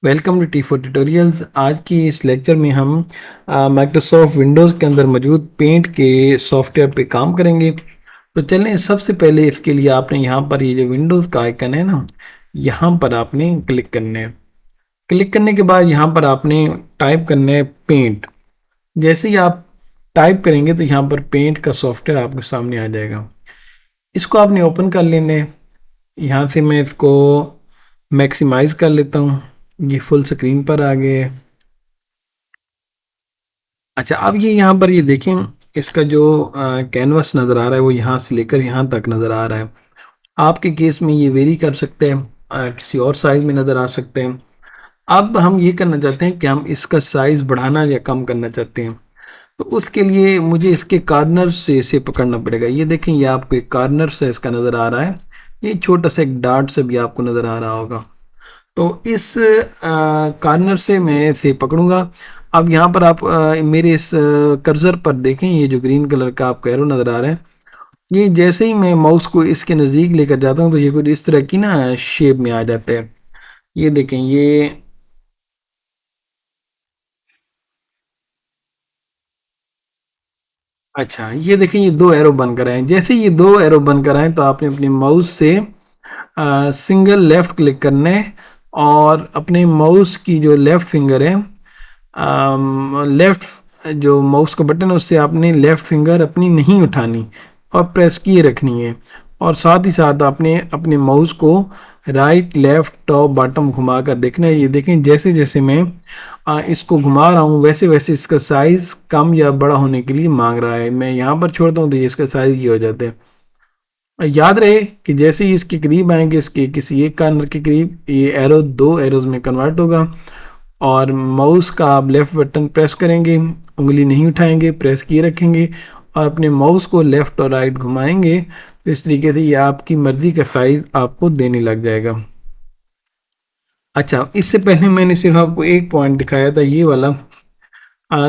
Welcome to T for tutorials. आज की इस लेक्चर में हम माइक्रोसॉफ्ट विंडोज़ के अंदर मौजूद पेंट के सॉफ्टवेयर पे काम करेंगे। तो चलें, सबसे पहले इसके लिए आपने यहाँ पर ये जो विंडोज़ का आइकन है ना, यहाँ पर आपने क्लिक करना है। क्लिक करने के बाद यहाँ पर आपने टाइप करना है पेंट। जैसे ही आप टाइप करेंगे तो यहाँ पर पेंट का सॉफ्टवेयर आपके सामने आ जाएगा। इसको आपने ओपन कर लेना है। यहाँ से मैं इसको मैक्सिमाइज कर लेता हूँ। ये फुल स्क्रीन पर आ गए। अच्छा, अब ये यहाँ पर ये देखें, इसका जो कैनवस नज़र आ रहा है वो यहाँ से लेकर यहाँ तक नज़र आ रहा है। आपके केस में ये वेरी कर सकते हैं, किसी और साइज़ में नज़र आ सकते हैं। अब हम ये करना चाहते हैं कि हम इसका साइज़ बढ़ाना या कम करना चाहते हैं। तो उसके लिए मुझे इसके कॉर्नर से इसे पकड़ना पड़ेगा। ये देखें, ये आपको एक कॉर्नर से इसका नज़र आ रहा है। ये छोटा सा एक डार्ट से भी आपको नज़र आ रहा होगा। तो इस कॉर्नर से मैं इसे पकड़ूंगा। अब यहाँ पर आप मेरे इस कर्सर पर देखें, ये जो ग्रीन कलर का आपको एरो नज़र आ रहा है, ये जैसे ही मैं माउस को इसके नज़दीक लेकर जाता हूँ तो ये कुछ इस तरह की ना शेप में आ जाता है। ये देखें, ये अच्छा, ये देखें, ये दो एरो बनकर आए। जैसे ये दो एरो बनकर आए तो आपने अपने माउस से सिंगल लेफ़्ट क्लिक करना है और अपने माउस की जो लेफ़्ट फिंगर है, लेफ़्ट जो माउस का बटन है उससे आपने लेफ़्ट फिंगर अपनी नहीं उठानी और प्रेस किए रखनी है। और साथ ही साथ आपने अपने माउस को राइट लेफ़्ट टॉप बॉटम घुमा कर देखना है। ये देखें, जैसे जैसे मैं इसको घुमा रहा हूँ वैसे वैसे इसका साइज़ कम या बड़ा होने के लिए मांग रहा है। मैं यहाँ पर छोड़ता हूँ तो ये इसका साइज़ ये हो जाता है। याद रहे कि जैसे ही इसके करीब आएंगे, इसके किसी एक कॉर्नर के करीब, ये एरो दो एरोज में कन्वर्ट होगा और माउस का आप लेफ़्ट बटन प्रेस करेंगे, उंगली नहीं उठाएंगे, प्रेस किए रखेंगे और अपने माउस को लेफ़्ट और राइट घुमाएंगे तो इस तरीके से ये आपकी मर्ज़ी का साइज़ आपको देने लग जाएगा। अच्छा, इससे पहले मैंने सिर्फ आपको एक पॉइंट दिखाया था, ये वाला।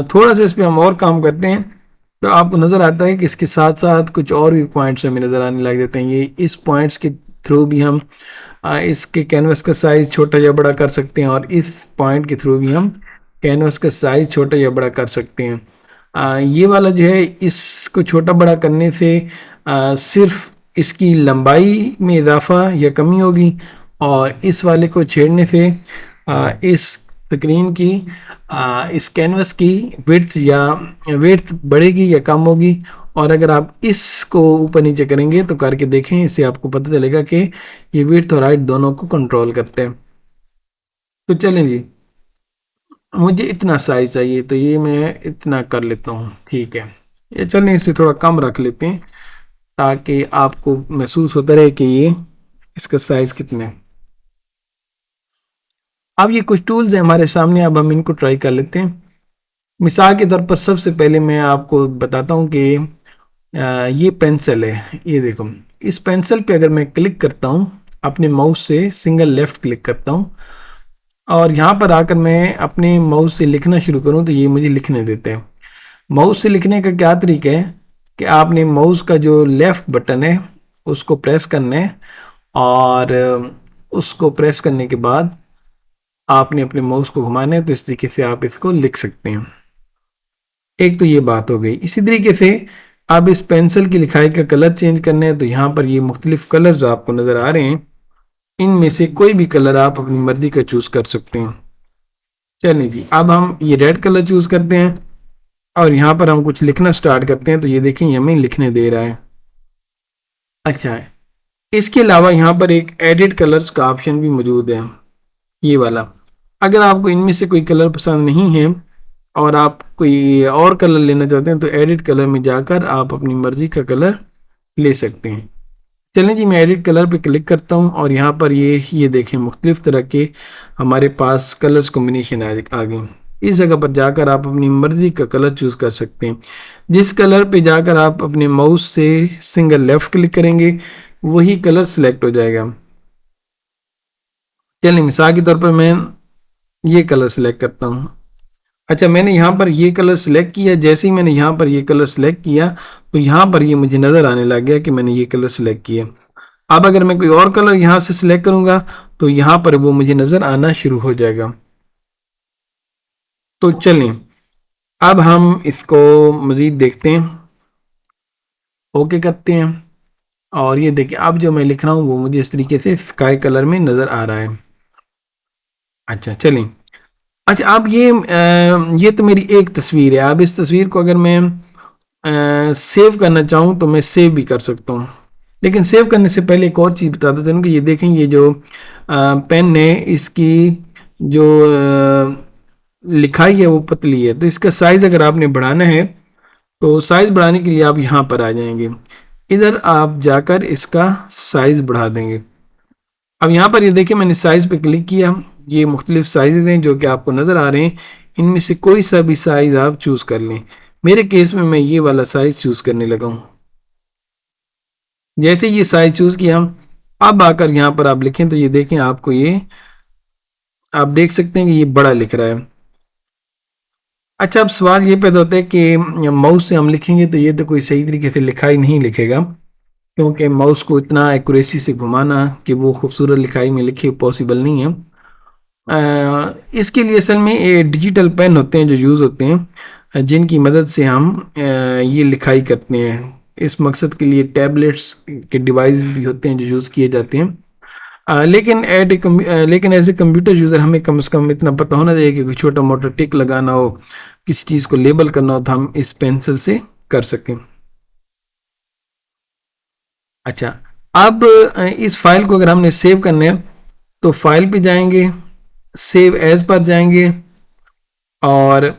थोड़ा सा इस पर हम और काम करते हैं तो आपको नज़र आता है कि इसके साथ साथ कुछ और भी पॉइंट्स हमें नज़र आने लग जाते हैं। ये इस पॉइंट्स के थ्रू भी हम इसके कैनवस का साइज़ छोटा या बड़ा कर सकते हैं और इस पॉइंट के थ्रू भी हम कैनवस का साइज़ छोटा या बड़ा कर सकते हैं। ये वाला जो है, इसको छोटा बड़ा करने से सिर्फ इसकी लंबाई में इजाफा या कमी होगी और इस वाले को छेड़ने से इस स्क्रीन की इस कैनवस की विड्थ बढ़ेगी या कम होगी। और अगर आप इसको ऊपर नीचे करेंगे तो करके देखें, इससे आपको पता चलेगा कि ये विड्थ और हाइट दोनों को कंट्रोल करते हैं। तो चलें जी, मुझे इतना साइज चाहिए तो ये मैं इतना कर लेता हूँ, ठीक है। ये चलें, इसे थोड़ा कम रख लेते हैं ताकि आपको महसूस होता रहे कि ये इसका साइज कितना है। अब ये कुछ टूल्स हैं हमारे सामने, अब हम इनको ट्राई कर लेते हैं। मिसाल के तौर पर सबसे पहले मैं आपको बताता हूँ कि ये पेंसिल है। ये देखो, इस पेंसिल पे अगर मैं क्लिक करता हूँ, अपने माउस से सिंगल लेफ़्ट क्लिक करता हूँ और यहाँ पर आकर मैं अपने माउस से लिखना शुरू करूँ तो ये मुझे लिखने देते हैं। माउस से लिखने का क्या तरीका है कि आपने माउस का जो लेफ़्ट बटन है उसको प्रेस करना है और उसको प्रेस करने के बाद आपने अपने माउस को घुमाना है तो इस तरीके से आप इसको लिख सकते हैं। एक तो ये बात हो गई। इसी तरीके से अब इस पेंसिल की लिखाई का कलर चेंज करना है तो यहाँ पर ये मुख्तलिफ कलर्स आपको नज़र आ रहे हैं। इनमें से कोई भी कलर आप अपनी मर्जी का चूज़ कर सकते हैं। चलिए जी, अब हम ये रेड कलर चूज़ करते हैं और यहाँ पर हम कुछ लिखना स्टार्ट करते हैं तो ये देखें, ये हमें लिखने दे रहा है। अच्छा है, इसके अलावा यहाँ पर एक एडिट कलर्स का ऑप्शन भी मौजूद है, ये वाला। अगर आपको इनमें से कोई कलर पसंद नहीं है और आप कोई और कलर लेना चाहते हैं तो एडिट कलर में जाकर आप अपनी मर्ज़ी का कलर ले सकते हैं। चलें जी, मैं एडिट कलर पे क्लिक करता हूँ और यहाँ पर ये देखें, मुख्तलिफ़ तरह के हमारे पास कलर्स कॉम्बिनेशन आ गए। इस जगह पर जाकर आप अपनी मर्ज़ी का कलर चूज़ कर सकते हैं। जिस कलर पे जाकर आप अपने माउस से सिंगल लेफ़्ट क्लिक करेंगे वही कलर सेलेक्ट हो जाएगा। चलिए, मिसाल के तौर पर मैं ये कलर सेलेक्ट करता हूँ। अच्छा, मैंने यहाँ पर ये कलर सेलेक्ट किया। जैसे ही मैंने यहाँ पर ये कलर सेलेक्ट किया तो यहाँ पर ये मुझे नज़र आने लग गया कि मैंने ये कलर सेलेक्ट किया। अब अगर मैं कोई और कलर यहाँ से सिलेक्ट करूँगा तो यहाँ पर वो मुझे नज़र आना शुरू हो जाएगा। तो चलें, अब हम इसको मज़ीद देखते हैं, ओके करते हैं। और ये देखिए, अब जो मैं लिख रहा हूँ वो मुझे इस तरीके से स्काई कलर में नज़र आ रहा है। अच्छा चलें, अच्छा अब ये तो मेरी एक तस्वीर है। अब इस तस्वीर को अगर मैं सेव करना चाहूँ तो मैं सेव भी कर सकता हूँ। लेकिन सेव करने से पहले एक और चीज़ बता देता हूँ कि ये देखें, ये जो पेन है इसकी जो लिखाई है वो पतली है, तो इसका साइज़ अगर आपने बढ़ाना है तो साइज़ बढ़ाने के लिए आप यहाँ पर आ जाएंगे, इधर आप जाकर इसका साइज़ बढ़ा देंगे। अब यहाँ पर ये देखिए, मैंने साइज़ पे क्लिक किया, ये मुख्तलिफ साइज़ हैं जो कि आपको नज़र आ रहे हैं। इनमें से कोई सा भी साइज़ आप चूज़ कर लें। मेरे केस में मैं ये वाला साइज़ चूज़ करने लगा हूँ। जैसे ये साइज़ चूज़ किया, अब आकर यहाँ पर आप लिखें तो ये देखें, आपको ये आप देख सकते हैं कि ये बड़ा लिख रहा है। अच्छा, अब सवाल ये पैदा होता है कि माउस से हम लिखेंगे तो ये तो कोई सही तरीके से लिखाई नहीं लिखेगा, क्योंकि माउस को इतना एक्यूरेसी से घुमाना कि वो खूबसूरत लिखाई में लिखे पॉसिबल नहीं है। इसके लिए असल में ये डिजिटल पेन होते हैं जो यूज़ होते हैं, जिनकी मदद से हम ये लिखाई करते हैं। इस मकसद के लिए टैबलेट्स के डिवाइस भी होते हैं जो यूज़ किए जाते हैं। लेकिन एज ए कंप्यूटर यूज़र हमें कम से कम इतना पता होना चाहिए कि कोई छोटा मोटा टिक लगाना हो, किसी चीज़ को लेबल करना हो, तो हम इस पेंसिल से कर सकें। अच्छा, अब इस फाइल को अगर हमने सेव करना है तो फाइल पे जाएंगे, सेव एज पर जाएंगे, और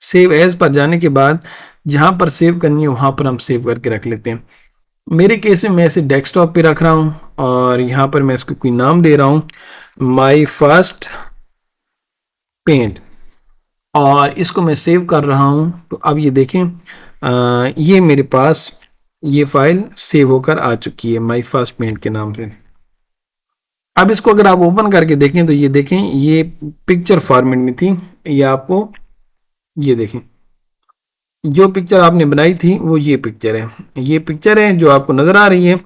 सेव एज पर जाने के बाद जहाँ पर सेव करनी है वहाँ पर हम सेव करके रख लेते हैं। मेरे केस में मैं इसे डेस्कटॉप पे रख रहा हूँ और यहाँ पर मैं इसको कोई नाम दे रहा हूँ, माई फर्स्ट पेंट, और इसको मैं सेव कर रहा हूँ। तो अब ये देखें, ये मेरे पास ये फाइल सेव होकर आ चुकी है माई फर्स्ट पेंट के नाम से। अब इसको अगर आप ओपन करके देखें तो ये देखें, ये पिक्चर फॉर्मेट में थी। ये आपको ये देखें, जो पिक्चर आपने बनाई थी वो ये पिक्चर है, ये पिक्चर है जो आपको नज़र आ रही है।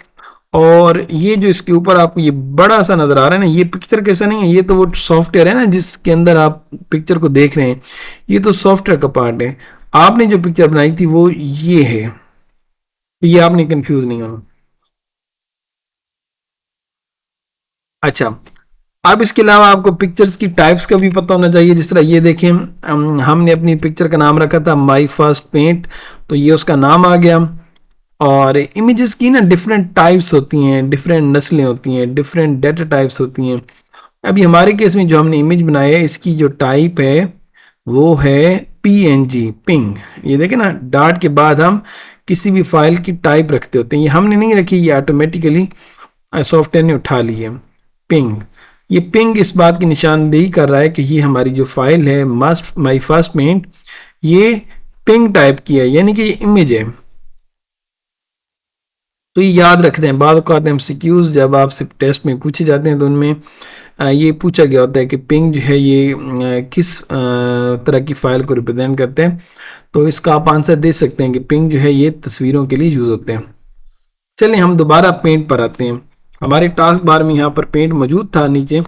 और ये जो इसके ऊपर आपको ये बड़ा सा नज़र आ रहा है ना, ये पिक्चर कैसा नहीं है, ये तो वो सॉफ्टवेयर है ना जिसके अंदर आप पिक्चर को देख रहे हैं, ये तो सॉफ्टवेयर का पार्ट है। आपने जो पिक्चर बनाई थी वो ये है, ये आपने कंफ्यूज नहीं होना। अच्छा, अब इसके अलावा आपको पिक्चर्स की टाइप्स का भी पता होना चाहिए। जिस तरह ये देखें, हमने अपनी पिक्चर का नाम रखा था माई फर्स्ट पेंट, तो ये उसका नाम आ गया। और इमेजेस की ना डिफरेंट टाइप्स होती हैं, डिफरेंट नस्लें होती हैं, डिफरेंट डेटा टाइप्स होती हैं। अभी हमारे केस में जो हमने इमेज बनाया है इसकी जो टाइप है वो है PNG, पिंग। ये देखें ना, डॉट के बाद हम किसी भी फाइल की टाइप रखते होते हैं, ये हमने नहीं रखी, ये ऑटोमेटिकली सॉफ्टवेयर ने उठा ली है, पिंग। ये पिंग इस बात की निशानदेही कर रहा है कि ये हमारी जो फाइल है मस्ट माई फर्स्ट पेंट, ये पिंग टाइप की है, यानी कि ये इमेज है। तो ये याद रख रहे हैं, बाद औक़ात MCQs जब आपसे टेस्ट में पूछे जाते हैं तो उनमें ये पूछा गया होता है कि पिंग जो है ये किस तरह की फ़ाइल को रिप्रेजेंट करते हैं। तो इसका आप आंसर दे सकते हैं कि पिंग जो है ये तस्वीरों के लिए यूज़ होते हैं। चलिए हम दोबारा पेंट पर आते हैं। हमारे टास्क बार में यहाँ पर पेंट मौजूद था नीचे,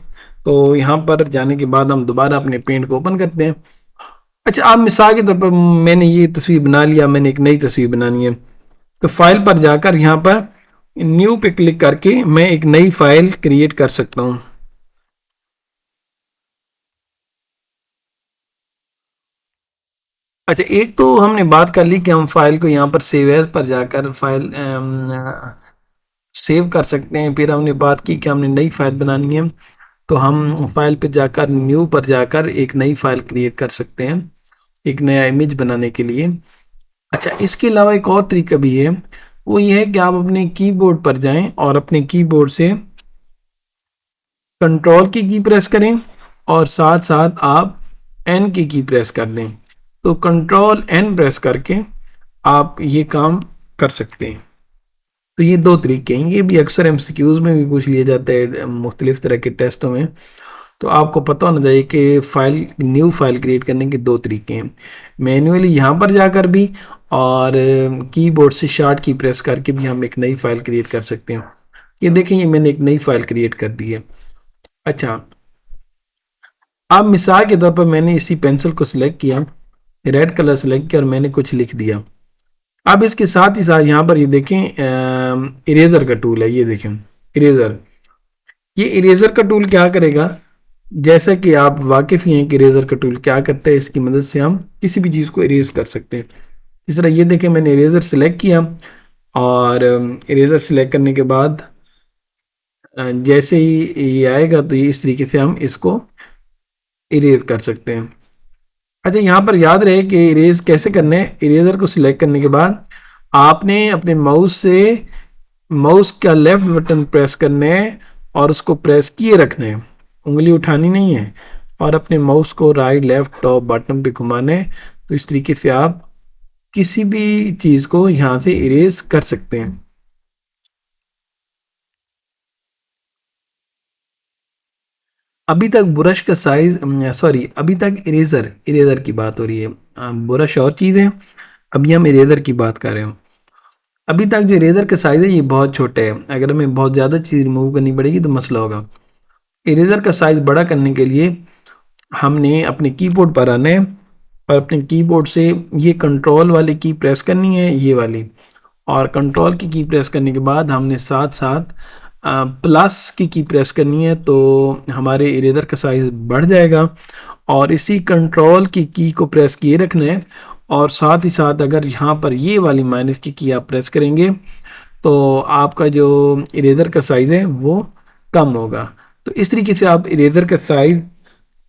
तो यहाँ पर जाने के बाद हम दोबारा अपने पेंट को ओपन करते हैं। अच्छा, आप मिसाल के तौर पर मैंने ये तस्वीर बना लिया, मैंने एक नई तस्वीर बनानी है, तो फाइल पर जाकर यहाँ पर न्यू पे क्लिक करके मैं एक नई फाइल क्रिएट कर सकता हूँ। अच्छा, एक तो हमने बात कर ली कि हम फाइल को यहाँ पर सेव एज पर जाकर फाइल सेव कर सकते हैं। फिर हमने बात की कि हमने नई फाइल बनानी है, तो हम फाइल पर जाकर न्यू पर जाकर एक नई फाइल क्रिएट कर सकते हैं एक नया इमेज बनाने के लिए। अच्छा, इसके अलावा एक और तरीका भी है, वो ये है कि आप अपने कीबोर्ड पर जाएं और अपने कीबोर्ड से कंट्रोल की प्रेस करें और साथ साथ आप एन की प्रेस कर दें। तो कंट्रोल एन प्रेस करके आप ये काम कर सकते हैं। तो ये दो तरीके हैं, ये भी अक्सर MCQs में भी पूछ लिया जाता है मुख्तलिफ तरह के टेस्टों में। तो आपको पता होना चाहिए कि न्यू फाइल क्रिएट करने के दो तरीके हैं, मैन्युअली यहाँ पर जाकर भी, और कीबोर्ड से शार्ट की प्रेस करके भी हम एक नई फाइल क्रिएट कर सकते हैं। ये देखें, ये मैंने एक नई फाइल क्रिएट कर दी है। अच्छा, अब मिसाल के तौर पर मैंने इसी पेंसिल को सिलेक्ट किया, रेड कलर सेलेक्ट किया और मैंने कुछ लिख दिया। अब इसके साथ ही साथ यहाँ पर ये देखें इरेजर का टूल है, ये देखें इरेजर। ये इरेजर का टूल क्या करेगा, जैसा कि आप वाकिफ ही हैं कि इरेजर का टूल क्या करता है, इसकी मदद से हम किसी भी चीज़ को इरेज कर सकते हैं। इस तरह ये देखें मैंने इरेजर सेलेक्ट किया और इरेजर सेलेक्ट करने के बाद जैसे ही ये आएगा तो ये इस तरीके से हम इसको इरेज कर सकते हैं। अच्छा, यहाँ पर याद रहे कि इरेज कैसे करना है। इरेजर को सिलेक्ट करने के बाद आपने अपने माउस से माउस का लेफ्ट बटन प्रेस करना है और उसको प्रेस किए रखना है, उंगली उठानी नहीं है, और अपने माउस को राइट लेफ्ट टॉप बटन पे घुमाना है। तो इस तरीके से आप किसी भी चीज़ को यहाँ से इरेज कर सकते हैं। अभी तक ब्रश का साइज, सॉरी, अभी तक इरेजर इरेजर की बात हो रही है। ब्रश और चीज़ है, अभी हम इरेजर की बात कर रहे हो। अभी तक जो इरेजर का साइज है ये बहुत छोटा है, अगर हमें बहुत ज़्यादा चीज़ रिमूव करनी पड़ेगी तो मसला होगा। इरेजर का साइज बड़ा करने के लिए हमने अपने कीबोर्ड पर आना है और अपने कीबोर्ड से ये कंट्रोल वाली की प्रेस करनी है, ये वाली, और कंट्रोल की प्रेस करने के बाद हमने साथ साथ प्लस की प्रेस करनी है, तो हमारे इरेजर का साइज बढ़ जाएगा। और इसी कंट्रोल की को प्रेस किए रखना है, और साथ ही साथ अगर यहाँ पर ये वाली माइनस की आप प्रेस करेंगे तो आपका जो इरेजर का साइज़ है वो कम होगा। तो इस तरीके से आप इरेजर का साइज़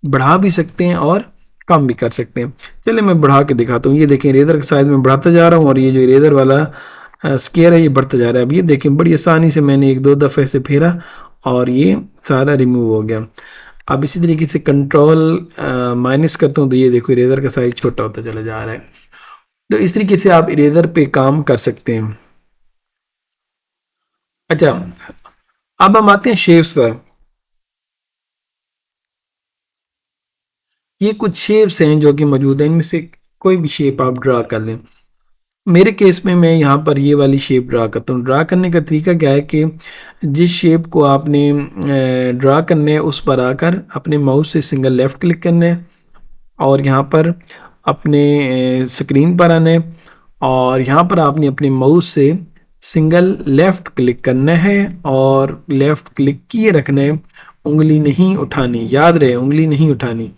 बढ़ा भी सकते हैं और कम भी कर सकते हैं। चलिए मैं बढ़ा के दिखाता हूँ। ये देखें इरेजर का साइज़ मैं बढ़ाता जा रहा हूँ और ये जो इरेजर वाला स्केयर है ये बढ़ता जा रहा है। अब ये देखें बड़ी आसानी से मैंने एक दो दफ़े से फेरा और ये सारा रिमूव हो गया। अब इसी तरीके से कंट्रोल माइनस करता हूँ तो ये देखो इरेजर का साइज़ छोटा होता चला जा रहा है। तो इस तरीके से आप इरेजर पे काम कर सकते हैं। अच्छा, अब हम आते हैं शेप्स पर। ये कुछ शेप्स हैं जो कि मौजूद हैं, इनमें से कोई भी शेप आप ड्रा कर लें। मेरे केस में मैं यहाँ पर ये वाली शेप ड्रा करता हूँ। ड्रा करने का तरीका क्या है कि जिस शेप को आपने ड्रा करना है उस पर आकर अपने माउस से सिंगल लेफ़्ट क्लिक करना है और यहाँ पर अपने स्क्रीन पर आना है और यहाँ पर आपने अपने माउस से सिंगल लेफ़्ट क्लिक करना है और लेफ़्ट क्लिक किए रखना है, उंगली नहीं उठानी। याद रहे, उंगली नहीं उठानी,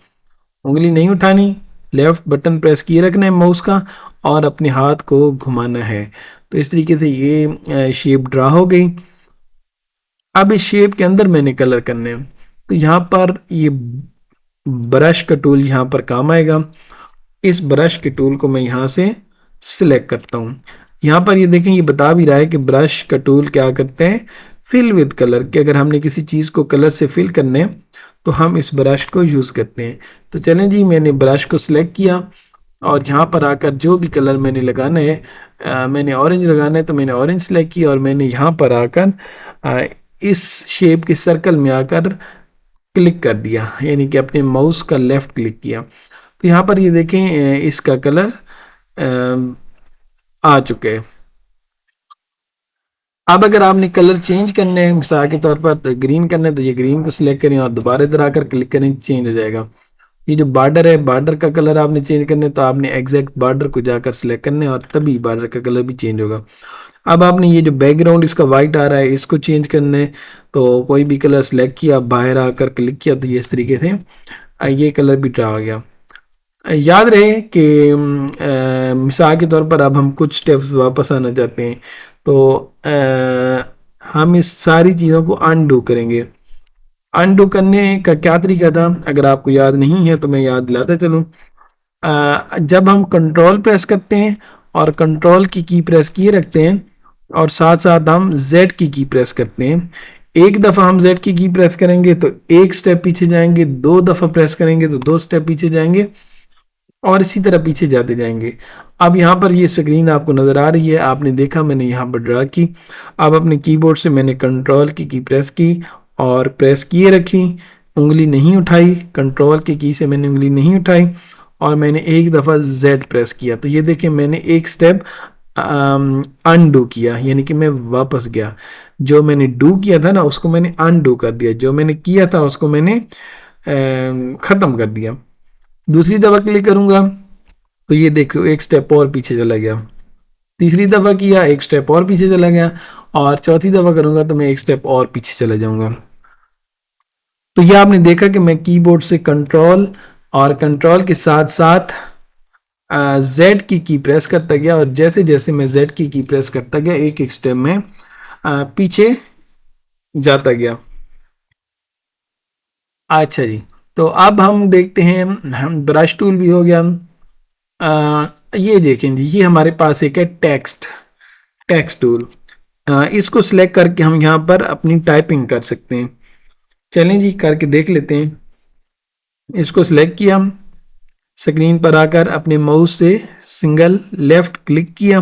उंगली नहीं उठानी, लेफ्ट बटन प्रेस किए रखना है माउस का और अपने हाथ को घुमाना है। तो इस तरीके से ये शेप ड्रा हो गई। अब इस शेप के अंदर मैंने कलर करने हैं, तो यहाँ पर ये ब्रश का टूल यहाँ पर काम आएगा। इस ब्रश के टूल को मैं यहाँ से सिलेक्ट करता हूँ। यहाँ पर ये देखें ये बता भी रहा है कि ब्रश का टूल क्या करते हैं, फिल विद कलर, कि अगर हमने किसी चीज़ को कलर से फिल करने तो हम इस ब्रश को यूज़ करते हैं। तो चलें जी, मैंने ब्रश को सिलेक्ट किया और यहाँ पर आकर जो भी कलर मैंने लगाना है, मैंने ऑरेंज लगाना है तो मैंने ऑरेंज सेलेक्ट किया और मैंने यहाँ पर आकर इस शेप के सर्कल में आकर क्लिक कर दिया, यानी कि अपने माउस का लेफ़्ट क्लिक किया। तो यहाँ पर ये देखें इसका कलर आ चुके हैं। अब अगर आपने कलर चेंज करने हैं, मिसाल के तौर पर तो ग्रीन करना है तो ये ग्रीन को सिलेक्ट करें और दोबारा इधर आकर क्लिक करें, चेंज हो जाएगा। ये जो बॉर्डर है, बॉर्डर का कलर आपने चेंज करना है तो आपने एग्जैक्ट बॉर्डर को जाकर सिलेक्ट करना है और तभी बॉर्डर का कलर भी चेंज होगा। अब आपने ये जो बैकग्राउंड इसका वाइट आ रहा है इसको चेंज करना है, तो कोई भी कलर सेलेक्ट किया, बाहर आकर क्लिक किया तो ये इस तरीके से ये कलर भी ड्रा हो गया। याद रहे कि मिसाल के तौर पर अब हम कुछ स्टेप्स वापस आना चाहते हैं तो हम इस सारी चीज़ों को अनडू करेंगे। अनडू करने का क्या तरीका था, अगर आपको याद नहीं है तो मैं याद दिलाता चलूँ। जब हम कंट्रोल प्रेस करते हैं और कंट्रोल की प्रेस किए रखते हैं और साथ साथ हम जेड की प्रेस करते हैं, एक दफ़ा हम जेड की प्रेस करेंगे तो एक स्टेप पीछे जाएंगे, दो दफ़ा प्रेस करेंगे तो दो स्टेप पीछे जाएंगे और इसी तरह पीछे जाते जाएंगे। अब यहाँ पर ये स्क्रीन आपको नज़र आ रही है, आपने देखा मैंने यहाँ पर ड्रा की। अब अपने कीबोर्ड से मैंने कंट्रोल की प्रेस की और प्रेस किए रखी, उंगली नहीं उठाई, कंट्रोल की से मैंने उंगली नहीं उठाई और मैंने एक दफ़ा जेड प्रेस किया। तो ये देखें मैंने एक स्टेप अनडू किया, यानी कि मैं वापस गया। जो मैंने डू किया था ना उसको मैंने अनडू कर दिया, जो मैंने किया था उसको मैंने ख़त्म कर दिया। दूसरी दफ़ा क्लिक करूँगा तो ये देखो एक स्टेप और पीछे चला गया। तीसरी दफ़ा किया, एक स्टेप और पीछे चला गया, और चौथी दफ़ा करूँगा तो मैं एक स्टेप और पीछे चला जाऊँगा। तो ये आपने देखा कि मैं कीबोर्ड से कंट्रोल और कंट्रोल के साथ साथ जेड की प्रेस करता गया, और जैसे जैसे मैं जेड की प्रेस करता गया एक एक स्टेप में पीछे जाता गया। अच्छा जी, तो अब हम देखते हैं, हम ब्रश टूल भी हो गया। ये देखें जी, ये हमारे पास एक है टेक्स्ट टूल। इसको सिलेक्ट करके हम यहाँ पर अपनी टाइपिंग कर सकते हैं। चलें जी, करके देख लेते हैं। इसको सिलेक्ट किया, स्क्रीन पर आकर अपने माउस से सिंगल लेफ्ट क्लिक किया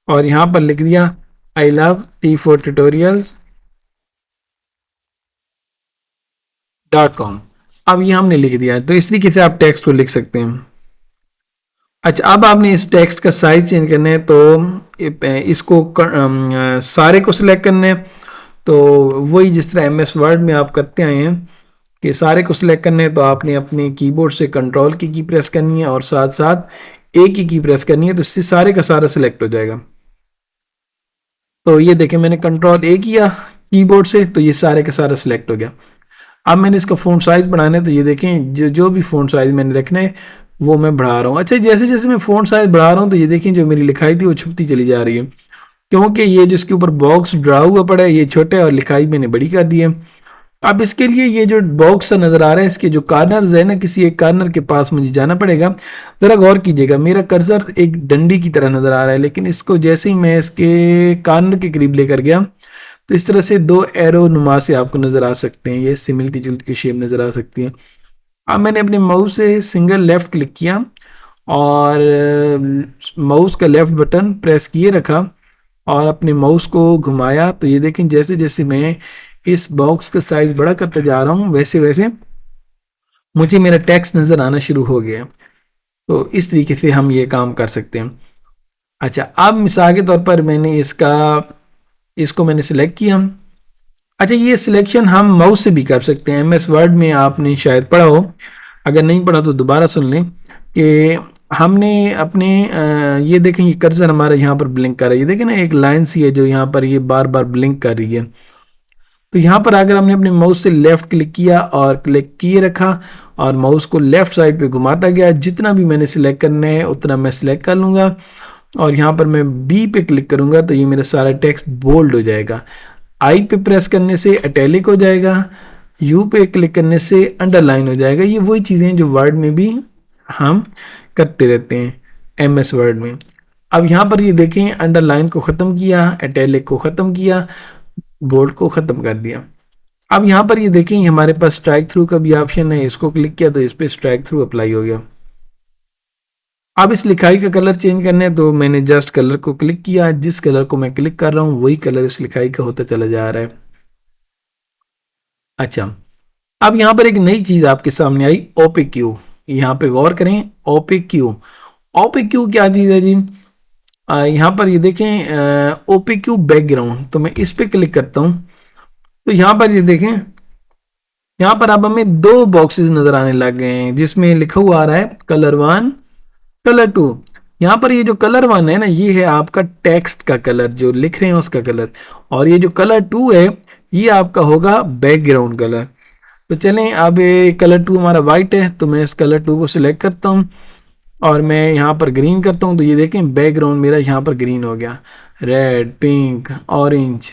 और यहाँ पर लिख दिया आई लव t4tutorials.com। अब ये हमने लिख दिया, तो इस तरीके से आप टेक्स्ट को लिख सकते हैं। अच्छा, अब आपने इस टेक्स्ट का साइज चेंज करना है, तो इसको सारे को सिलेक्ट करना है। तो वही जिस तरह MS वर्ड में आप करते आए हैं कि सारे को सिलेक्ट करने हैं, तो आपने अपने कीबोर्ड से कंट्रोल की प्रेस करनी है और साथ साथ एक की प्रेस करनी है, तो इससे सारे का सारा सिलेक्ट हो जाएगा। तो ये देखें, मैंने कंट्रोल A किया कीबोर्ड से, तो ये सारे का सारा सिलेक्ट हो गया। अब मैंने इसका फ़ॉन्ट साइज़ बढ़ाना है, तो ये देखें जो भी फ़ॉन्ट साइज़ मैंने रखना है वो मैं बढ़ा रहा हूँ। अच्छा, जैसे जैसे मैं फ़ॉन्ट साइज़ बढ़ा रहा हूँ, तो ये देखें जो मेरी लिखाई थी वो छुपती चली जा रही है, क्योंकि ये जिसके ऊपर बॉक्स ड्रा हुआ पड़ा है ये छोटा है और लिखाई मैंने बड़ी कर दी है। अब इसके लिए ये जो बॉक्स सा नज़र आ रहा है, इसके जो कार्नर्स है ना, किसी एक कार्नर के पास मुझे जाना पड़ेगा। ज़रा गौर कीजिएगा, मेरा कर्सर एक डंडी की तरह नज़र आ रहा है, लेकिन इसको जैसे ही मैं इसके कार्नर के करीब लेकर गया तो इस तरह से दो एरो नुमा से आपको नज़र आ सकते हैं, ये से मिलती जुलती की शेप नज़र आ सकती है। अब मैंने अपने माउस से सिंगल लेफ़्ट क्लिक किया और माउस का लेफ़्ट बटन प्रेस किए रखा और अपने माउस को घुमाया, तो ये देखें जैसे जैसे मैं इस बॉक्स का साइज़ बड़ा करते जा रहा हूँ वैसे वैसे मुझे मेरा टेक्स्ट नज़र आना शुरू हो गया। तो इस तरीके से हम ये काम कर सकते हैं। अच्छा, अब मिसाल के तौर पर मैंने इसको मैंने सिलेक्ट किया। अच्छा, ये सिलेक्शन हम माउस से भी कर सकते हैं। MS वर्ड में आपने शायद पढ़ा हो, अगर नहीं पढ़ा तो दोबारा सुन लें कि हमने अपने ये देखें, ये कर्सर हमारा यहाँ पर ब्लिंक कर रहा है, ये देखें ना एक लाइन सी है जो यहाँ पर ये बार बार ब्लिंक कर रही है। तो यहाँ पर अगर हमने अपने माउस से लेफ़्ट क्लिक किया और क्लिक किए रखा और माउस को लेफ़्ट साइड पे घुमाता गया, जितना भी मैंने सिलेक्ट करना है उतना मैं सिलेक्ट कर लूँगा और यहाँ पर मैं B पे क्लिक करूँगा तो ये मेरा सारा टेक्स्ट बोल्ड हो जाएगा। I पे प्रेस करने से इटैलिक हो जाएगा, U पे क्लिक करने से अंडरलाइन हो जाएगा। ये वही चीज़ें जो वर्ड में भी हम करते रहते हैं MS वर्ड में। अब यहाँ पर ये देखें, अंडरलाइन को ख़त्म किया, इटैलिक को ख़त्म किया, बोल्ड को ख़त्म कर दिया। अब यहाँ पर ये देखें, हमारे पास स्ट्राइक थ्रू का भी ऑप्शन है, इसको क्लिक किया तो इस पर स्ट्राइक थ्रू अप्लाई हो गया। अब इस लिखाई का कलर चेंज करना है, तो मैंने जस्ट कलर को क्लिक किया, जिस कलर को मैं क्लिक कर रहा हूँ वही कलर इस लिखाई का होता चला जा रहा है। अच्छा, अब यहाँ पर एक नई चीज़ आपके सामने आई, OPQ। यहाँ पे गौर करें, OPQ क्या चीज़ है जी? यहाँ पर ये देखें OPQ बैकग्राउंड, तो मैं इस पर क्लिक करता हूँ तो यहाँ पर ये देखें, यहाँ पर अब हमें दो बॉक्सेस नज़र आने लग गए हैं जिसमें लिखा हुआ आ रहा है कलर 1 कलर 2। यहाँ पर ये जो कलर 1 है ना, ये है आपका टेक्स्ट का कलर, जो लिख रहे हैं उसका कलर, और ये जो कलर 2 है ये आपका होगा बैकग्राउंड कलर। तो चलें, अब ये कलर 2 हमारा वाइट है, तो मैं इस कलर 2 को सिलेक्ट करता हूँ और मैं यहाँ पर ग्रीन करता हूँ, तो ये देखें बैकग्राउंड मेरा यहाँ पर ग्रीन हो गया, red, pink, orange,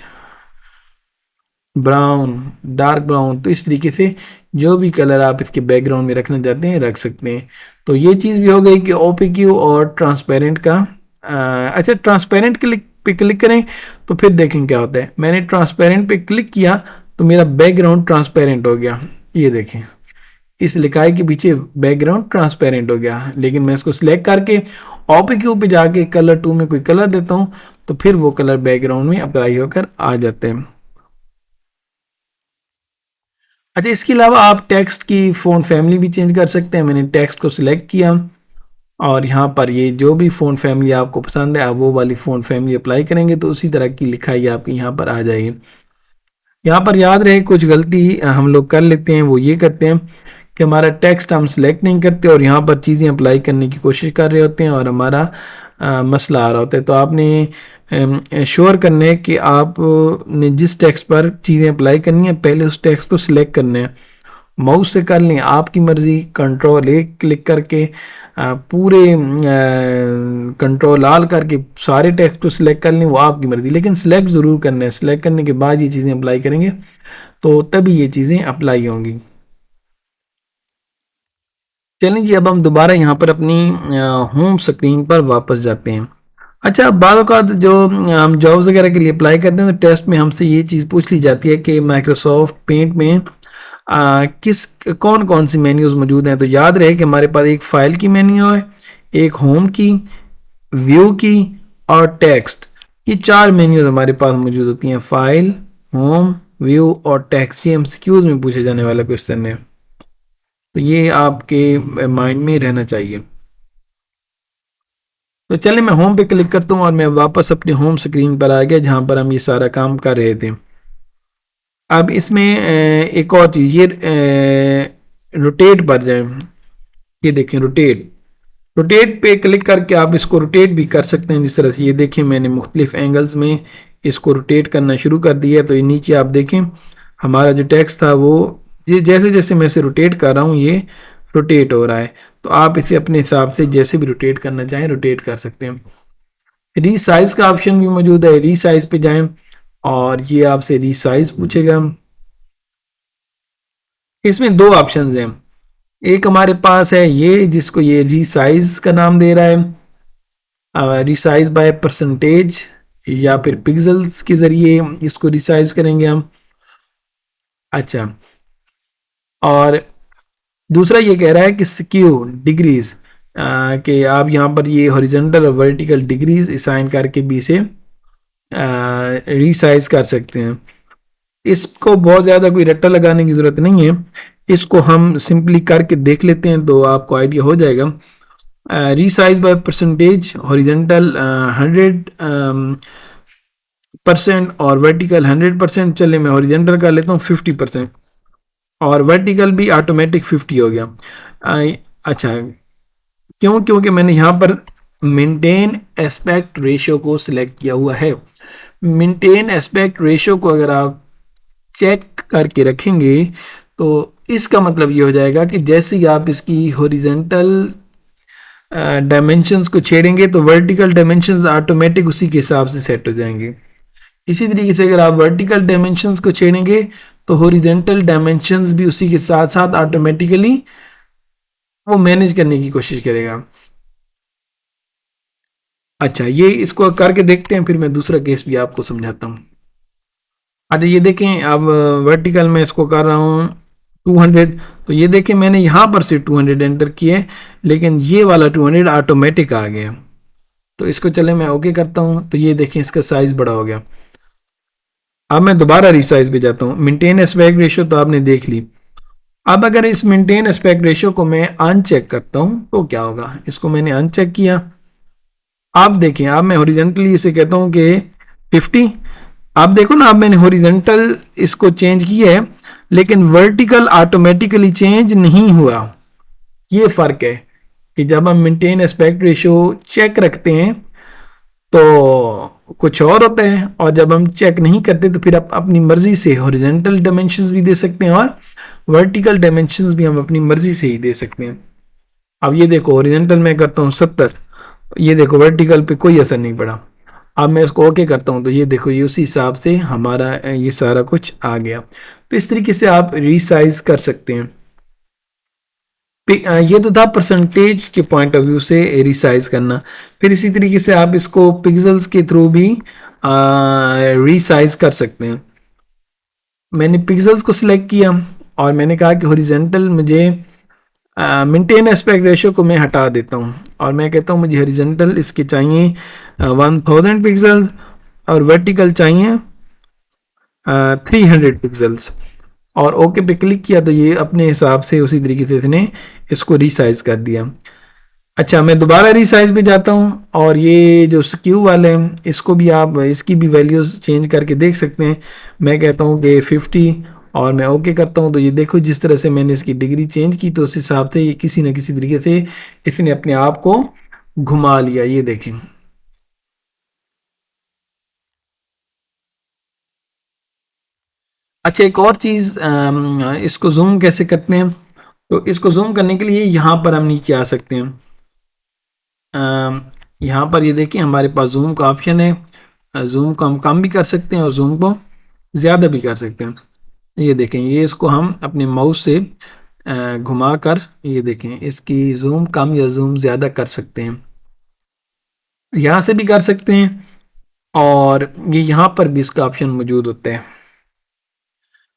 brown, dark brown. तो इस तरीके से जो भी कलर आप इसके बैकग्राउंड में रखना चाहते हैं रख सकते हैं। तो ये चीज़ भी हो गई कि OPQ और ट्रांसपेरेंट का। अच्छा, ट्रांसपेरेंट पे क्लिक करें तो फिर देखें क्या होता है। मैंने ट्रांसपेरेंट पे क्लिक किया तो मेरा बैकग्राउंड ट्रांसपेरेंट हो गया, ये देखें इस लिखाई के पीछे बैकग्राउंड ट्रांसपेरेंट हो गया। लेकिन मैं इसको सिलेक्ट करके OPQ पे जाके कलर 2 में कोई कलर देता हूँ तो फिर वो कलर बैकग्राउंड में अप्लाई होकर आ जाते हैं। अच्छा, इसके अलावा आप टेक्स्ट की फ़ॉन्ट फैमिली भी चेंज कर सकते हैं। मैंने टेक्स्ट को सिलेक्ट किया और यहाँ पर ये जो भी फ़ॉन्ट फैमिली आपको पसंद है आप वो वाली फ़ॉन्ट फैमिली अप्लाई करेंगे तो उसी तरह की लिखाई आपकी यहाँ पर आ जाएगी। यहाँ पर याद रहे कुछ गलती हम लोग कर लेते हैं, वो ये करते हैं कि हमारा टेक्स्ट हम सिलेक्ट नहीं करते और यहाँ पर चीज़ें अप्लाई करने की कोशिश कर रहे होते हैं और हमारा मसला आ रहा होता है। तो आपने श्योर करना है कि आपने जिस टेक्स्ट पर चीज़ें अप्लाई करनी है पहले उस टेक्स्ट को सिलेक्ट करना है। माउस से कर लें आपकी मर्ज़ी, कंट्रोल ए क्लिक करके पूरे कंट्रोल आल करके सारे टेक्स्ट को सिलेक्ट कर लें, वो आपकी मर्ज़ी, लेकिन सिलेक्ट ज़रूर करना है। सिलेक्ट करने के बाद ये चीज़ें अप्लाई करेंगे तो तभी ये चीज़ें अप्लाई होंगी। चलें जी, अब हम दोबारा यहाँ पर अपनी होम स्क्रीन पर वापस जाते हैं। अच्छा, बाद औक़ात जो हम जॉब्स वगैरह के लिए अप्लाई करते हैं तो टेस्ट में हमसे ये चीज़ पूछ ली जाती है कि माइक्रोसॉफ्ट पेंट में किस कौन कौन सी मेन्यूज़ मौजूद हैं। तो याद रहे कि हमारे पास एक फ़ाइल की मेन्यू है, एक होम की, व्यू की और टेक्स्ट, ये 4 मेन्यूज़ हमारे पास मौजूद होती हैं। फ़ाइल, होम, व्यू और टेक्स्ट। ये एमसीक्यूज़ में पूछे जाने वाला क्वेश्चन है, तो ये आपके माइंड में रहना चाहिए। तो चलिए मैं होम पे क्लिक करता हूँ और मैं वापस अपनी होम स्क्रीन पर आ गया जहाँ पर हम ये सारा काम कर रहे थे। अब इसमें एक और चीज़, ये रोटेट पर जाए, ये देखें रोटेट। रोटेट पे क्लिक करके आप इसको रोटेट भी कर सकते हैं। जिस तरह से ये देखें मैंने मुख्तलिफ एंगल्स में इसको रोटेट करना शुरू कर दिया है। तो ये नीचे आप देखें हमारा जो टेक्स्ट था वो ये जैसे जैसे मैं इसे रोटेट कर रहा हूँ ये रोटेट हो रहा है। तो आप इसे अपने हिसाब से जैसे भी रोटेट करना चाहें रोटेट कर सकते हैं। रीसाइज का ऑप्शन भी मौजूद है, रीसाइज पे जाएं और ये आपसे रीसाइज पूछेगा। इसमें 2 ऑप्शंस हैं, एक हमारे पास है ये जिसको ये रीसाइज का नाम दे रहा है, रीसाइज बाय परसेंटेज या फिर पिक्सल्स के ज़रिए इसको रीसाइज करेंगे हम। अच्छा, और दूसरा ये कह रहा है कि स्क्यू डिग्रीज, कि आप यहाँ पर ये हॉरिजॉन्टल और वर्टिकल डिग्रीज असाइन करके भी इसे रीसाइज कर सकते हैं। इसको बहुत ज़्यादा कोई रट्टा लगाने की ज़रूरत नहीं है, इसको हम सिंपली करके देख लेते हैं तो आपको आइडिया हो जाएगा। रीसाइज बाय परसेंटेज, हॉरिजॉन्टल 100% और वर्टिकल 100%। चले मैं हॉरिजॉन्टल कर लेता हूँ 50% और वर्टिकल भी ऑटोमेटिक 50 हो गया। अच्छा, क्योंकि मैंने यहाँ पर मेंटेन एस्पेक्ट रेशियो को सिलेक्ट किया हुआ है। मेंटेन एस्पेक्ट रेशियो को अगर आप चेक करके रखेंगे तो इसका मतलब ये हो जाएगा कि जैसे ही आप इसकी हॉरिजॉन्टल डायमेंशंस को छेड़ेंगे तो वर्टिकल डायमेंशंस ऑटोमेटिक उसी के हिसाब से सेट हो जाएंगे। इसी तरीके से अगर आप वर्टिकल डायमेंशंस को छेड़ेंगे तो हॉरिजॉन्टल डायमेंशंस भी उसी के साथ साथ ऑटोमेटिकली वो मैनेज करने की कोशिश करेगा। अच्छा, ये इसको करके देखते हैं, फिर मैं दूसरा केस भी आपको समझाता हूँ। अच्छा, ये देखें अब वर्टिकल में इसको कर रहा हूँ 200, तो ये देखें मैंने यहाँ पर से 200 एंटर किए लेकिन ये वाला 200 ऑटोमेटिक आ गया। तो इसको चले मैं ओके करता हूँ, तो ये देखें इसका साइज़ बड़ा हो गया। अब मैं दोबारा रीसाइज पे जाता हूँ। मेंटेन एस्पेक्ट रेशियो तो आपने देख ली। अब अगर इस मेंटेन एस्पेक्ट रेशियो को मैं अनचेक करता हूँ तो क्या होगा। इसको मैंने अनचेक किया, आप देखें अब मैं हॉरिजॉन्टली इसे कहता हूँ कि 50। आप देखो ना, अब मैंने हॉरिजॉन्टल इसको चेंज किया है लेकिन वर्टिकल ऑटोमेटिकली चेंज नहीं हुआ। ये फ़र्क है कि जब हम मेंटेन एस्पेक्ट रेशियो चेक रखते हैं तो कुछ और होता है और जब हम चेक नहीं करते तो फिर आप अपनी मर्जी से हॉरिजॉन्टल डायमेंशंस भी दे सकते हैं और वर्टिकल डायमेंशंस भी हम अपनी मर्जी से ही दे सकते हैं। अब ये देखो हॉरिजॉन्टल में करता हूँ 70, ये देखो वर्टिकल पे कोई असर नहीं पड़ा। अब मैं इसको ओके करता हूँ तो ये देखो ये उसी हिसाब से हमारा ये सारा कुछ आ गया। तो इस तरीके से आप रीसाइज कर सकते हैं। ये तो था परसेंटेज के पॉइंट ऑफ व्यू से रीसाइज करना। फिर इसी तरीके से आप इसको पिक्सल्स के थ्रू भी रीसाइज कर सकते हैं। मैंने पिक्सल्स को सिलेक्ट किया और मैंने कहा कि हॉरिजॉन्टल मुझे मेंटेन एस्पेक्ट रेशियो को मैं हटा देता हूँ और मैं कहता हूँ मुझे हॉरिजॉन्टल इसके चाहिए 1000 पिक्सल्स और वर्टिकल चाहिए 300 पिक्सल्स और ओके पे क्लिक किया तो ये अपने हिसाब से उसी तरीके से इसने इसको रीसाइज कर दिया। अच्छा, मैं दोबारा रीसाइज पे जाता हूँ और ये जो स्क्यू वाले हैं इसको भी आप इसकी भी वैल्यूज चेंज करके देख सकते हैं। मैं कहता हूँ कि 50 और मैं ओके करता हूँ, तो ये देखो जिस तरह से मैंने इसकी डिग्री चेंज की तो उस हिसाब से ये किसी न किसी तरीके से इसने अपने आप को घुमा लिया, ये देखें। अच्छा, एक और चीज़, इसको जूम कैसे करते हैं? तो इसको जूम करने के लिए यहाँ पर हम नीचे आ सकते हैं। यहाँ पर ये देखिए हमारे पास जूम का ऑप्शन है। जूम को हम कम भी कर सकते हैं और जूम को ज़्यादा भी कर सकते हैं। ये देखें, ये इसको हम अपने माउस से घुमा कर, ये देखें, इसकी जूम कम या जूम ज़्यादा कर सकते हैं। यहाँ से भी कर सकते हैं और ये यहाँ पर भी इसका ऑप्शन मौजूद होता है।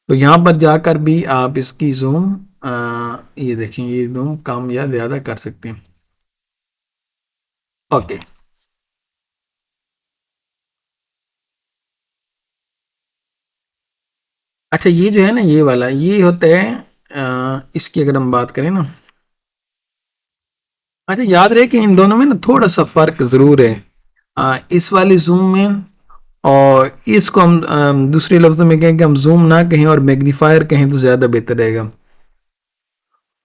तो यहाँ पर जाकर भी आप इसकी जूम, ये देखें, ये जूम कम या ज़्यादा कर सकते हैं। ओके। अच्छा, ये जो है ना, ये वाला ये होता है, इसकी अगर हम बात करें ना, अच्छा याद रहे कि इन दोनों में ना थोड़ा सा फर्क जरूर है। इस वाले जूम में और इसको हम दूसरे लफ्जों में कहें कि हम जूम ना कहें और मैग्नीफायर कहें तो ज्यादा बेहतर रहेगा।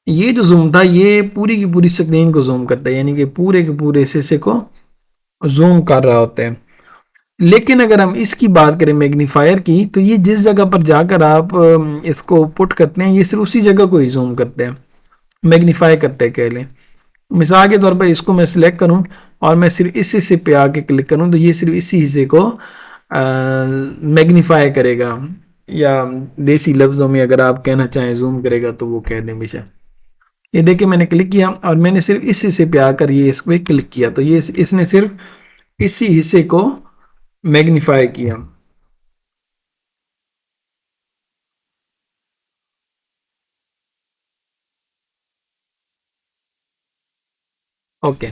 ये जो जूम था ये पूरी की पूरी स्क्रीन को जूम करता है, यानी कि पूरे के पूरे शीशे को जूम कर रहा होता है। लेकिन अगर हम इसकी बात करें मैग्नीफायर की, तो ये जिस जगह पर जाकर आप इसको पुट करते हैं ये सिर्फ उसी जगह को ही जूम करते हैं, मैग्नीफाई करते हैं कह लें। मिसाल के तौर पर इसको मैं सिलेक्ट करूं और मैं सिर्फ इस हिस्से पे आके क्लिक करूं तो ये सिर्फ इसी हिस्से को मैग्नीफाई करेगा, या देसी लफ्ज़ों में अगर आप कहना चाहें जूम करेगा तो वो कह दें हमेशा। ये देखिए मैंने क्लिक किया और मैंने सिर्फ इस हिस्से पे आकर ये इस पर क्लिक किया तो ये इसने सिर्फ इसी हिस्से को मैग्नीफाई किया। ओके,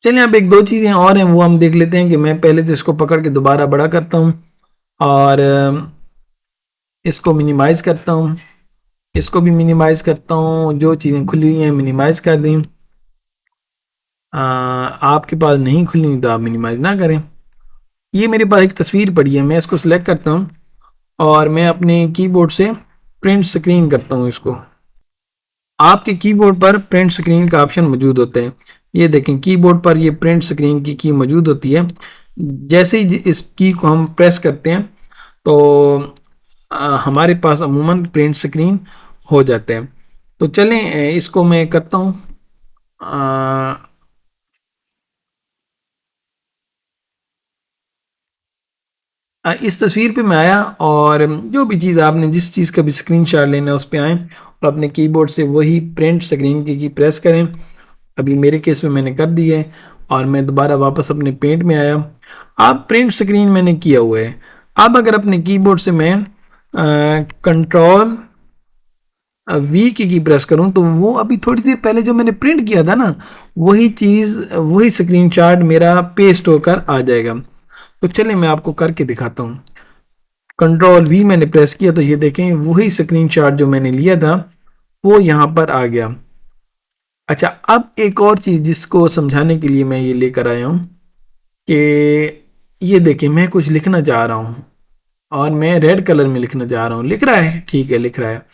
चलिए अब एक दो चीज़ें और हैं वो हम देख लेते हैं। कि मैं पहले तो इसको पकड़ के दोबारा बड़ा करता हूँ और इसको मिनिमाइज करता हूँ, इसको भी मिनिमाइज करता हूँ, जो चीज़ें खुली हुई हैं मिनिमाइज कर दी। आपके पास नहीं खुली हुई तो आप मिनिमाइज ना करें। ये मेरे पास एक तस्वीर पड़ी है, मैं इसको सिलेक्ट करता हूँ और मैं अपने कीबोर्ड से प्रिंट स्क्रीन करता हूँ इसको। आपके कीबोर्ड पर प्रिंट स्क्रीन का ऑप्शन मौजूद होता है। ये देखें कीबोर्ड पर ये प्रिंट स्क्रीन की मौजूद होती है। जैसे ही इस की को हम प्रेस करते हैं तो हमारे पास अमूमन प्रिंट स्क्रीन हो जाता है। तो चलें इसको मैं करता हूँ। इस तस्वीर पे मैं आया और जो भी चीज़ आपने जिस चीज़ का भी स्क्रीनशॉट लेना है उस पे आए और अपने कीबोर्ड से वही प्रिंट स्क्रीन की प्रेस करें। अभी मेरे केस में मैंने कर दी है और मैं दोबारा वापस अपने पेंट में आया। अब प्रिंट स्क्रीन मैंने किया हुआ है। अब अगर अपने कीबोर्ड से मैं कंट्रोल वी की प्रेस करूं तो वो अभी थोड़ी देर पहले जो मैंने प्रिंट किया था ना, वही चीज़ वही स्क्रीनशॉट मेरा पेस्ट होकर आ जाएगा। तो चलिए मैं आपको करके दिखाता हूँ। कंट्रोल वी मैंने प्रेस किया तो ये देखें वही स्क्रीनशॉट जो मैंने लिया था वो यहाँ पर आ गया। अच्छा, अब एक और चीज़ जिसको समझाने के लिए मैं ये लेकर आया हूँ कि ये देखें मैं कुछ लिखना चाह रहा हूँ और मैं रेड कलर में लिखना चाह रहा हूँ। लिख रहा है, ठीक है लिख रहा है।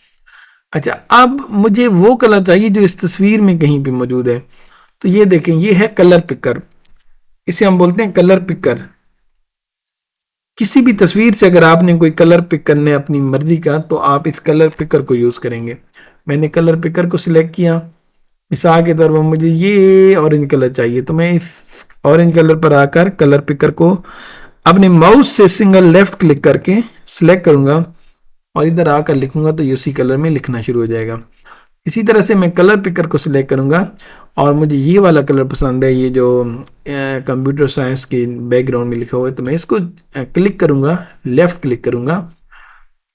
अच्छा, अब मुझे वो कलर चाहिए जो इस तस्वीर में कहीं पे मौजूद है। तो ये देखें ये है कलर पिकर, इसे हम बोलते हैं कलर पिकर। किसी भी तस्वीर से अगर आपने कोई कलर पिक करना है अपनी मर्जी का तो आप इस कलर पिकर को यूज़ करेंगे। मैंने कलर पिकर को सिलेक्ट किया। मिसाल के तौर पर मुझे ये ऑरेंज कलर चाहिए तो मैं इस ऑरेंज कलर पर आकर कलर पिकर को अपने माउस से सिंगल लेफ्ट क्लिक करके सिलेक्ट करूंगा और इधर आकर लिखूंगा तो ये उसी कलर में लिखना शुरू हो जाएगा। इसी तरह से मैं कलर पिकर को सिलेक्ट करूंगा और मुझे ये वाला कलर पसंद है, ये जो कंप्यूटर साइंस के बैकग्राउंड में लिखा हुआ है, तो मैं इसको क्लिक करूंगा, लेफ्ट क्लिक करूंगा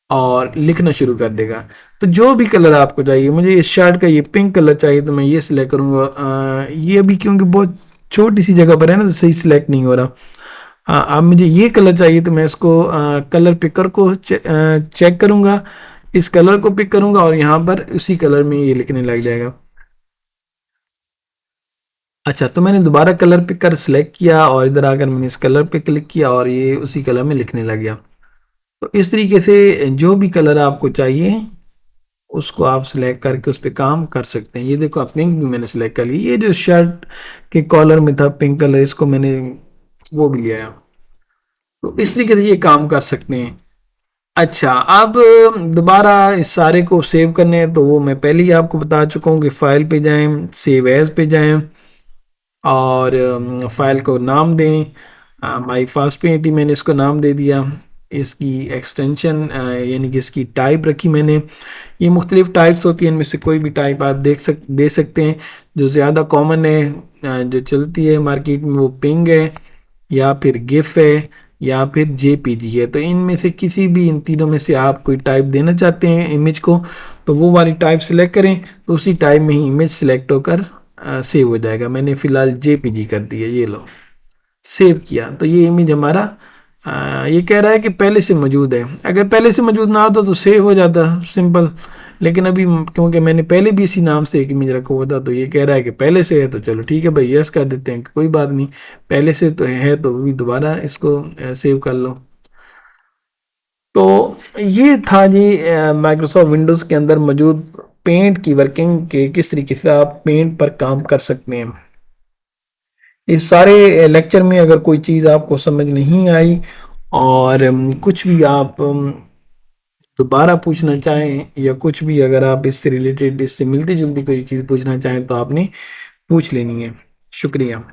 और लिखना शुरू कर देगा। तो जो भी कलर आपको चाहिए, मुझे इस शर्ट का ये पिंक कलर चाहिए तो मैं ये सिलेक्ट करूंगा। ये अभी क्योंकि बहुत छोटी सी जगह पर है ना तो सही सिलेक्ट नहीं हो रहा। अब मुझे ये कलर चाहिए तो मैं इसको कलर पिकर को चेक करूंगा, इस कलर को पिक करूंगा और यहाँ पर उसी कलर में ये लिखने लग जाएगा। अच्छा, तो मैंने दोबारा कलर पिक कर सिलेक्ट किया और इधर आकर मैंने इस कलर पे क्लिक किया और ये उसी कलर में लिखने लग गया। तो इस तरीके से जो भी कलर आपको चाहिए उसको आप सिलेक्ट करके उस पर काम कर सकते हैं। ये देखो, आप पिंक भी मैंने सिलेक्ट कर लिया। ये जो शर्ट के कॉलर में था पिंक कलर, इसको मैंने वो भी लिया। तो इस तरीके से ये काम कर सकते हैं। अच्छा, अब दोबारा इस सारे को सेव करने हैं तो वो मैं पहले ही आपको बता चुका हूँ कि फाइल पे जाएं, सेव एज पे जाएं और फाइल को नाम दें। माई फास्ट पेंट ही मैंने इसको नाम दे दिया। इसकी एक्सटेंशन यानी कि इसकी टाइप रखी मैंने। ये मुख्तलिफ टाइप्स होती हैं, इनमें से कोई भी टाइप आप दे सकते हैं। जो ज़्यादा कॉमन है, जो चलती है मार्केट में, वो पिंग है या फिर गिफ है या फिर जेपीजी है। तो इनमें से किसी भी इन तीनों में से आप कोई टाइप देना चाहते हैं इमेज को, तो वो वाली टाइप सिलेक्ट करें, तो उसी टाइप में ही इमेज सिलेक्ट होकर सेव हो जाएगा। मैंने फ़िलहाल जेपीजी कर दिया, ये लो सेव किया। तो ये इमेज हमारा ये कह रहा है कि पहले से मौजूद है। अगर पहले से मौजूद ना होता तो सेव हो जाता, सिंपल। लेकिन अभी क्योंकि मैंने पहले भी इसी नाम से एक इमेज रखा हुआ था, तो ये कह रहा है कि पहले से है, तो चलो ठीक है भाई, यस कर देते हैं कि कोई बात नहीं, पहले से तो है, तो भी दोबारा इसको सेव कर लो। तो ये था जी माइक्रोसॉफ्ट विंडोज़ के अंदर मौजूद पेंट की वर्किंग, के किस तरीके से आप पेंट पर काम कर सकते हैं। इस सारे लेक्चर में अगर कोई चीज़ आपको समझ नहीं आई और कुछ भी आप दोबारा पूछना चाहें या कुछ भी अगर आप इससे रिलेटेड, इससे मिलती जुलती कोई चीज़ पूछना चाहें, तो आपने पूछ लेनी है। शुक्रिया।